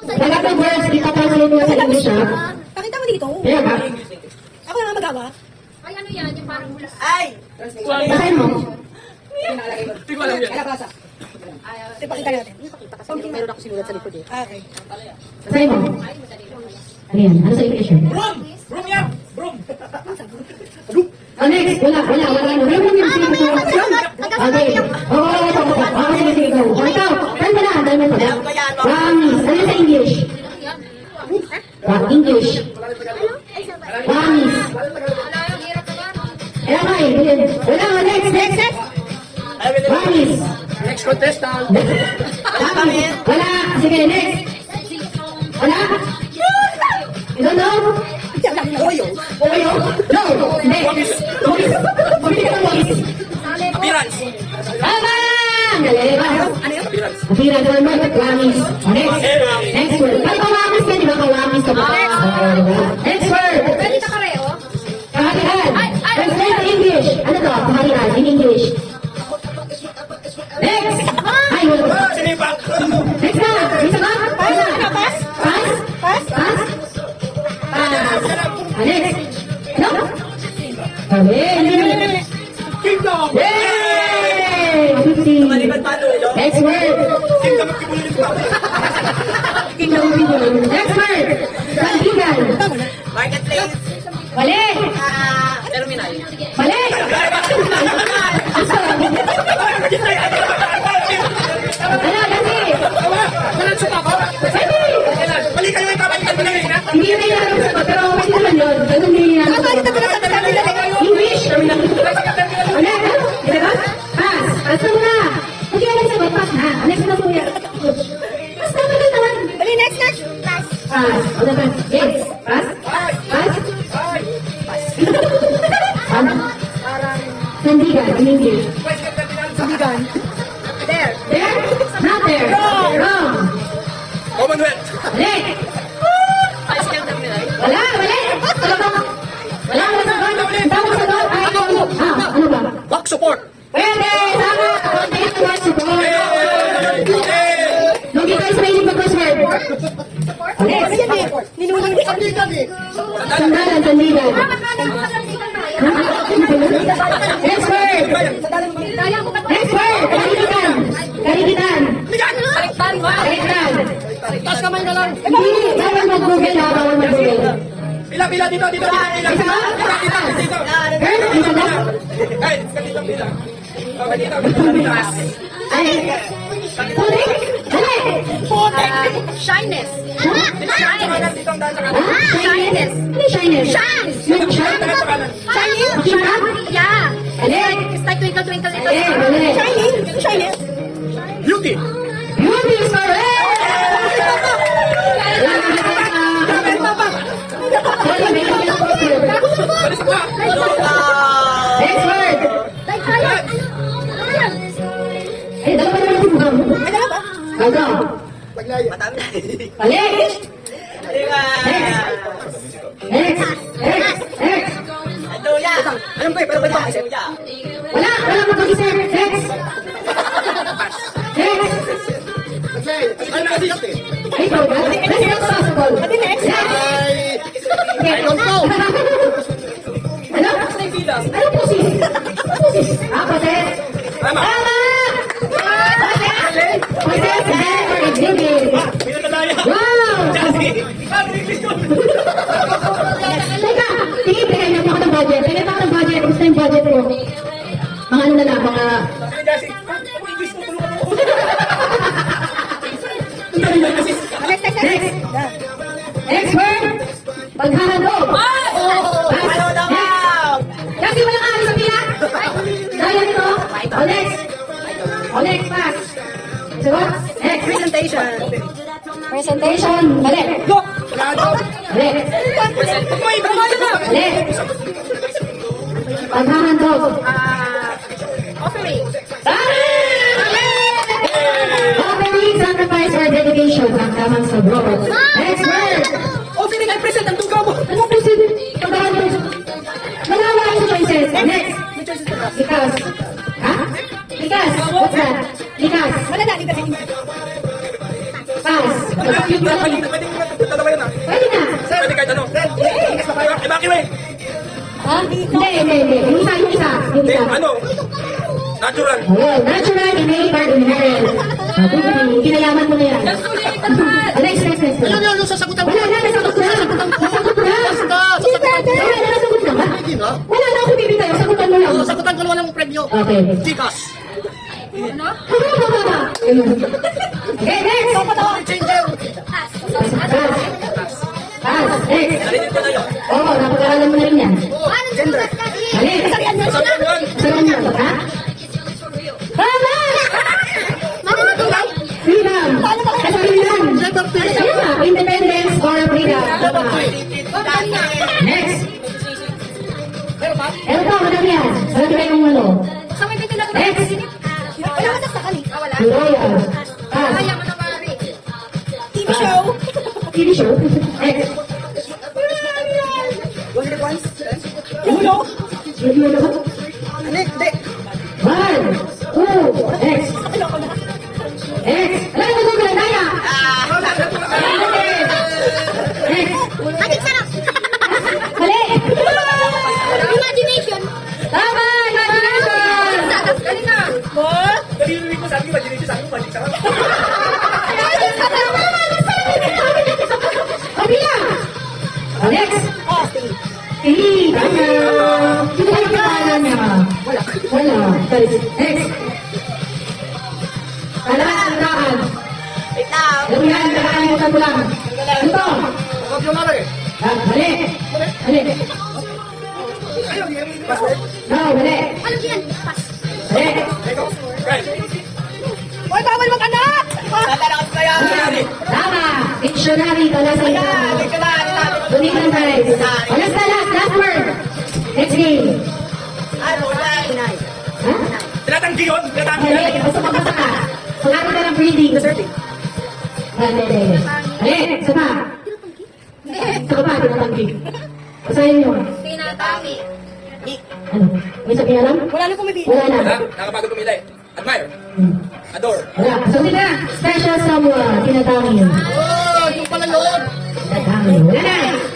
Lahat ng words, ipapasalo mo sa English, ha? Pakita mo dito. Kaya ba? Ako na nga magawa. Ay, ano yan? Yung parang mula. Ay! Basahin mo. Hindi ko alam yan. Kalabasa. Ito, pakita natin. Kasi meron ako sinulat sa likod eh. Okay. Basahin mo. Ano yan? Ano sa English yun? Broom! Broom yan! Broom! Oh, next. Wala. Wala mo yung sige ko. Okay. Oo, sige, sige. Go. O, ikaw. Dahil mo na. Promise. Ano sa English? English. Promise. Kaya nga eh. Wala. Next. Promise. Next contestant! Wala. Sige, next. Wala. You don't know? Oyo. Oyo? No. Hindi. Mabili ka ng wangis. Appearance! Tama! Galing. Ano yun? Appearance naman. Promise. Next word. Ay, kawamis ka, di ba? Kawamis ka ba? Next word. Pwede ka pareho? Kaharian. Translate to English. Ano to? Kaharian. In English. Next. Ay, wala. Sinipak! Next na. Isa ka? Pass? Pass? Pass? Pass? Next. No? Galing. Kingdom! Yay! 50. Next word. Kingdom of Kibulit! Kingdom of People. Next word. Sandigan. Marketplace. Mali. Terminal. Mali. Ano, kasi. Walang suka ko! Pwede. Mali kayo yung kamay ng mali na! Hindi na yung sagot, pero pwede naman yun. Ganun din yung English. Ano? Ito ba? Pass. Pass na muna. Hindi ka sagot. Pass na. Next na po yan. Pass na muna naman. Dali, next. Pass. Pass. O naman. Yes. Pass. Pass. Ano? Sandigan in English. Sandigan. There. There? Not there. Wrong. Commonwealth! Mali. Wala. Wala sagot. Tama sagot. Ay, ano ba? Back support! Pwede. Tama. Thank you, support. Lugi kayo sa mahilig mag-crossword. Next. Ninulang ni Sandigan. Sandalan, sandigan. Next word. Next word. Kaligitan. Kaligitan. Taas kamay na lang! Hindi. Bawal mag-google ha. Bawal mag-google. Pila, dito! Isa ba? Girl, isa ba? Ay, dito, pila! Ay. Pulik? Dali. Shyness. Shyness. Ano shyness? Shine. Shining? Yeah. Dali. It's like twinkle, twinkle, little Dali. star. Dali. Shining? Shyness? Beauty! Beauty is correct. Sorry, may kami ng crossword. Next word. Eh, dalawa na lang yung mukha mo. Ay, dala ba? Ano? Mali. Next. Alam ko eh, pero pwede ako isa. Wala mag-isip. Next. Ay, ikaw ba? Next not possible. Pati next. Okay. Ano? Ano pusis? Poses. Tama! Poses. Never exhibit. Wow! Teka, tingin niyo ako ng budget. Tingin ako ng budget. Gusto yung budget ko. Mga ano na lang, mga... Next word. Paghahandog. Kasi walang alis sa pila. Dahil nito. Next, pass. Sagot? Next. Presentation. Presentation. Mali. Mali. Mali. Paghahandog. Offering. Offering, sacrifice, or dedication. Ang tamang sagot. Next word. Offering ay present ang tugaw mo. Ano po si paghahandog? Malawa ang choices. Next. Likas. Ha? Likas. What's that? Likas. Wala na, hindi kasi. Pass. Yung Pwede ano? pwede dalawa yan ah. Pwede na. Pwede kahit ano. Evacuate. Ha? Hindi. Yung isa. Yung Hindi, isa. ano? Natural. Oh, natural, innate, or inherent. Kinayaman mo na yan. Next. Yung sasagutan mo. Wala na, nasagot na. Nasagot na. Wala na, nasagot na ba? Hindi na. Wala na ako bibigay. Sagutan mo lang. Sagutan ko naman ng premyo. Okay. Gcash. Okay, next. Changer. Pass. Next. Narinig ko na yun. Oo, napag-aralan mo na rin yan. Mali. Sabi yan. Saan yan? Ha? Tama! Freedom. Freedom. Tama. Independence or freedom. Tama. Next. Eto pa, madami yan. Madami kayong ano. Next. Royal. Pass. TV show. Next. Review na ba? One. Two. Next. Next. Alam mo kung daya. Next. Mali. Imagination. Tama. Imagination. Narinig ko, sabi ko, sabi ko, magic sarap. Kabila. Next. Tama. Sino yung pangalan niya? Wala. Next. Talaan. Alam mo yan, nakakalimutan mo lang. Ito. Vocabulary. Mali. No, mali. Ano yan? Pass. Mali. Right. Hoy, bawal mag-anak! Tatanakot kaya! Tama. Dictionary. Wala sa ito. Tunig ng guys. Last word. Next game. Ha? Tinatanggi yun. Tinatanggi Mali. yun. Basta magbasa ka. Pag-arte ka ng breathing. Mali. Isa pa. Tinatanggi. Basahin nyo. Tinatami. Ano? May sabihin alam? Wala na pumipili. Wala na. Wala, nakapagod pumili. Admire. Adore. Wala. So, sila. Special someone. Tinatanggi. Oh, yung pala yun. Tinatanggi. Wala na.